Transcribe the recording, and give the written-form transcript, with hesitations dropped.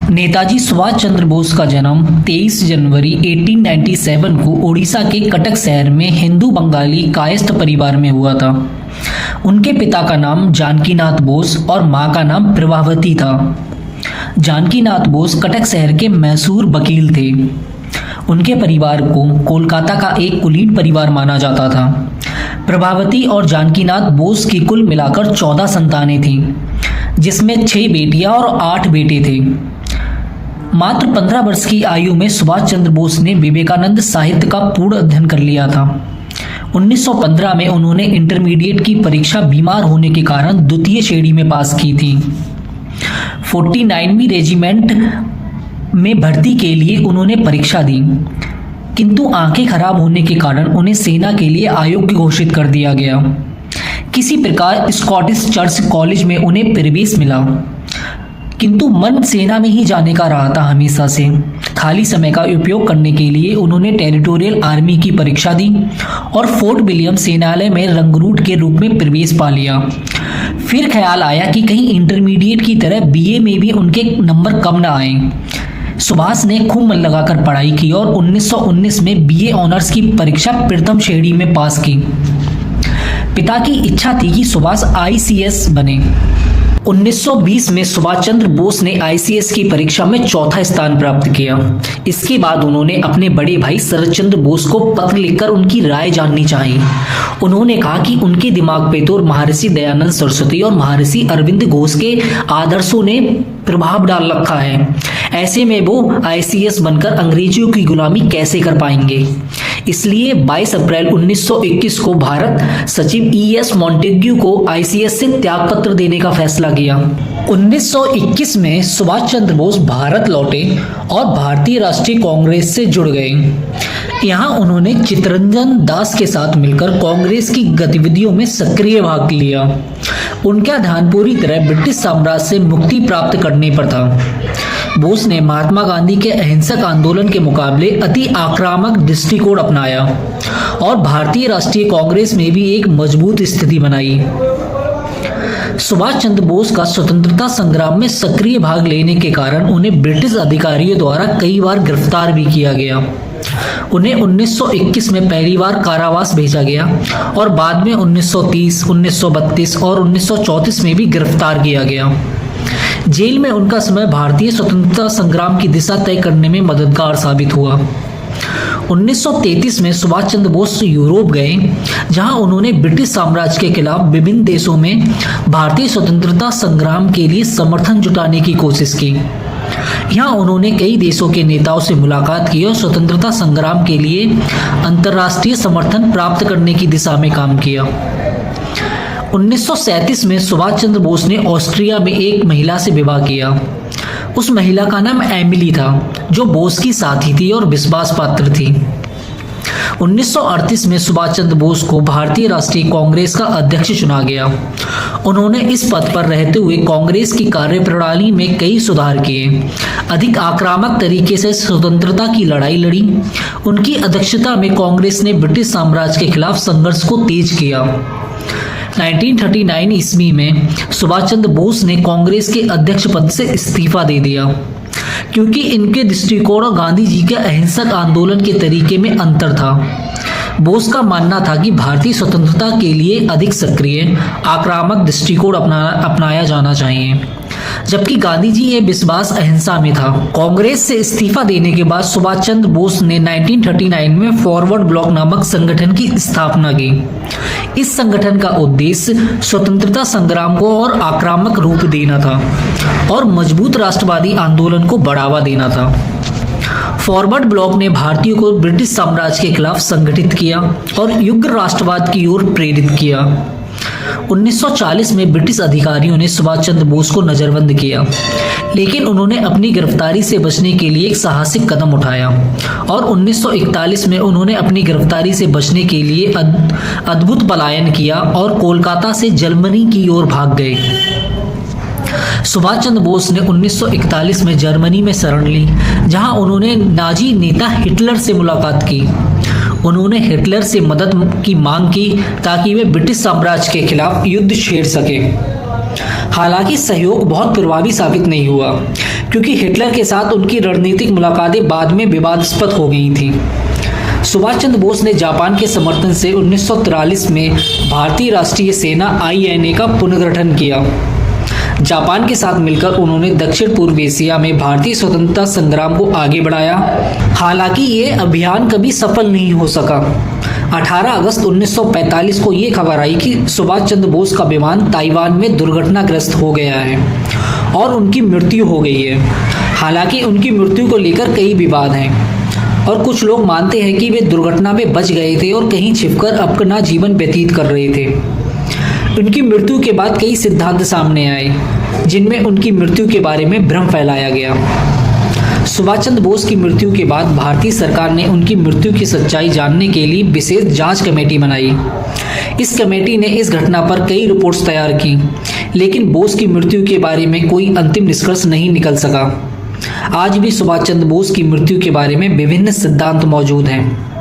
नेताजी सुभाष चंद्र बोस का जन्म 23 जनवरी 1897 को ओडिशा के कटक शहर में हिंदू बंगाली कायस्थ परिवार में हुआ था। उनके पिता का नाम जानकीनाथ बोस और मां का नाम प्रभावती था। जानकीनाथ बोस कटक शहर के मशहूर वकील थे। उनके परिवार को कोलकाता का एक कुलीन परिवार माना जाता था। प्रभावती और जानकीनाथ बोस की कुल मिलाकर 14 संतानें थीं, जिसमें 6 बेटियां और 8 बेटे थे। मात्र 15 वर्ष की आयु में सुभाष चंद्र बोस ने विवेकानंद साहित्य का पूर्ण अध्ययन कर लिया था। 1915 में उन्होंने इंटरमीडिएट की परीक्षा बीमार होने के कारण द्वितीय श्रेणी में पास की थी। 49वीं रेजिमेंट में भर्ती के लिए उन्होंने परीक्षा दी, किंतु आंखें खराब होने के कारण उन्हें सेना के लिए अयोग्य घोषित कर दिया गया। किसी प्रकार स्कॉटिश चर्च कॉलेज में उन्हें प्रवेश मिला, किंतु मन सेना में ही जाने का रहा था हमेशा से। खाली समय का उपयोग करने के लिए उन्होंने टेरिटोरियल आर्मी की परीक्षा दी और फोर्ट विलियम सेनालय में रंगरूट के रूप में प्रवेश पा लिया। फिर ख्याल आया कि कहीं इंटरमीडिएट की तरह बीए में भी उनके नंबर कम ना आए। सुभाष ने खूब मन लगाकर पढ़ाई की और 1919 में बीए ऑनर्स की परीक्षा प्रथम श्रेणी में पास की। पिता की इच्छा थी कि सुभाष आईसीएस बने। 1920 में सुभाष चंद्र बोस ने आईसीएस की परीक्षा में चौथा स्थान प्राप्त किया। इसके बाद उन्होंने अपने बड़े भाई शरद चंद्र बोस को पत्र लिखकर उनकी राय जाननी चाहिए। उन्होंने कहा कि उनके दिमाग पे तो महर्षि दयानंद सरस्वती और महर्षि अरविंद घोष के आदर्शों ने प्रभाव डाल रखा है। ऐसे में वो आईसीएस बनकर अंग्रेजों की गुलामी कैसे कर पाएंगे। इसलिए 22 अप्रैल 1921 को भारत सचिव ईएस मॉन्टेग्यू को आईसीएस से त्यागपत्र देने का फैसला किया। 1921 में सुभाष चंद्र बोस भारत लौटे और भारतीय राष्ट्रीय कांग्रेस से जुड़ गए। यहाँ उन्होंने चित्तरंजन दास के साथ मिलकर कांग्रेस की गतिविधियों में सक्रिय भाग लिया। उनका ध्यान पूरी तरह ब्रिटिश साम्राज्य से मुक्ति प्राप्त करने पर था। बोस ने महात्मा गांधी के अहिंसक आंदोलन के मुकाबले अति आक्रामक दृष्टिकोण अपनाया और भारतीय राष्ट्रीय कांग्रेस में भी एक मजबूत स्थिति बनाई। सुभाष चंद्र बोस का स्वतंत्रता संग्राम में सक्रिय भाग लेने के कारण उन्हें ब्रिटिश अधिकारियों द्वारा कई बार गिरफ्तार भी किया गया। उन्हें 1921 में पहली बार कारावास भेजा गया और बाद में 1930, 1932 और 1934 में भी गिरफ्तार किया गया। जेल में उनका समय भारतीय स्वतंत्रता संग्राम की दिशा तय करने में मददगार साबित हुआ। 1933 में सुभाष चंद्र बोस यूरोप गए, जहां उन्होंने ब्रिटिश साम्राज्य के खिलाफ विभिन्न देशों में भारतीय स्वतंत्रता संग्राम के लिए समर्थन जुटाने की कोशिश की। यहाँ उन्होंने कई देशों के नेताओं से मुलाकात की और स्वतंत्रता संग्राम के लिए अंतर्राष्ट्रीय समर्थन प्राप्त करने की दिशा में काम किया। 1937 में सुभाष चंद्र बोस ने ऑस्ट्रिया में एक महिला से विवाह किया। उस महिला का नाम एमिली था, जो बोस की साथी थी और विश्वास पात्र थी। 1938 में सुभाष चंद्र बोस को भारतीय राष्ट्रीय कांग्रेस का अध्यक्ष चुना गया। उन्होंने इस पद पर रहते हुए कांग्रेस की कार्यप्रणाली में कई सुधार किए, अधिक आक्रामक तरीके से स्वतंत्रता की लड़ाई लड़ी। उनकी अध्यक्षता में कांग्रेस ने ब्रिटिश साम्राज्य के खिलाफ संघर्ष को तेज किया। 1939 ईस्वी में सुभाष चंद्र बोस ने कांग्रेस के अध्यक्ष पद से इस्तीफा दे दिया, क्योंकि इनके दृष्टिकोण और गांधी जी के अहिंसक आंदोलन के तरीके में अंतर था। बोस का मानना था कि भारतीय स्वतंत्रता के लिए अधिक सक्रिय, आक्रामक दृष्टिकोण अपनाया जाना चाहिए, जबकि गांधी जी ये विश्वास अहिंसा में था। कांग्रेस से इस्तीफा देने के बाद सुभाष चंद्र बोस ने 1939 में फॉरवर्ड ब्लॉक नामक संगठन की स्थापना की। इस संगठन का उद्देश्य स्वतंत्रता संग्राम को और आक्रामक रूप देना था और मजबूत राष्ट्रवादी आंदोलन को बढ़ावा देना था। फॉरवर्ड ब्लॉक ने भारतीयों को ब्रिटिश साम्राज्य के खिलाफ संगठित किया और युग राष्ट्रवाद की ओर प्रेरित किया। 1940 में ब्रिटिश अधिकारियों ने सुभाष चंद्र बोस को नजरबंद किया, लेकिन उन्होंने अपनी गिरफ्तारी से बचने के लिए एक साहसिक कदम उठाया और 1941 में उन्होंने अपनी गिरफ्तारी से बचने के लिए अद्भुत पलायन किया और कोलकाता से जर्मनी की ओर भाग गए। सुभाष चंद्र बोस ने 1941 में जर्मनी में शरण ली, जहां उन्होंने नाजी नेता हिटलर से मुलाकात की। उन्होंने हिटलर से मदद की मांग की ताकि वे ब्रिटिश साम्राज्य के खिलाफ युद्ध छेड़ सके। हालांकि सहयोग बहुत प्रभावी साबित नहीं हुआ, क्योंकि हिटलर के साथ उनकी रणनीतिक मुलाकातें बाद में विवादास्पद हो गई थीं। सुभाष चंद्र बोस ने जापान के समर्थन से 1943 में भारतीय राष्ट्रीय सेना INA का पुनर्गठन किया। जापान के साथ मिलकर उन्होंने दक्षिण पूर्व एशिया में भारतीय स्वतंत्रता संग्राम को आगे बढ़ाया। हालांकि ये अभियान कभी सफल नहीं हो सका। 18 अगस्त 1945 को ये खबर आई कि सुभाष चंद्र बोस का विमान ताइवान में दुर्घटनाग्रस्त हो गया है और उनकी मृत्यु हो गई है। हालांकि उनकी मृत्यु को लेकर कई विवाद हैं और कुछ लोग मानते हैं कि वे दुर्घटना में बच गए थे और कहीं छिपकर अपना जीवन व्यतीत कर रहे थे। उनकी मृत्यु के बाद कई सिद्धांत सामने आए, जिनमें उनकी मृत्यु के बारे में भ्रम फैलाया गया। सुभाष चंद्र बोस की मृत्यु के बाद भारतीय सरकार ने उनकी मृत्यु की सच्चाई जानने के लिए विशेष जांच कमेटी बनाई। इस कमेटी ने इस घटना पर कई रिपोर्ट्स तैयार की, लेकिन बोस की मृत्यु के बारे में कोई अंतिम निष्कर्ष नहीं निकल सका। आज भी सुभाष चंद्र बोस की मृत्यु के बारे में विभिन्न सिद्धांत मौजूद हैं।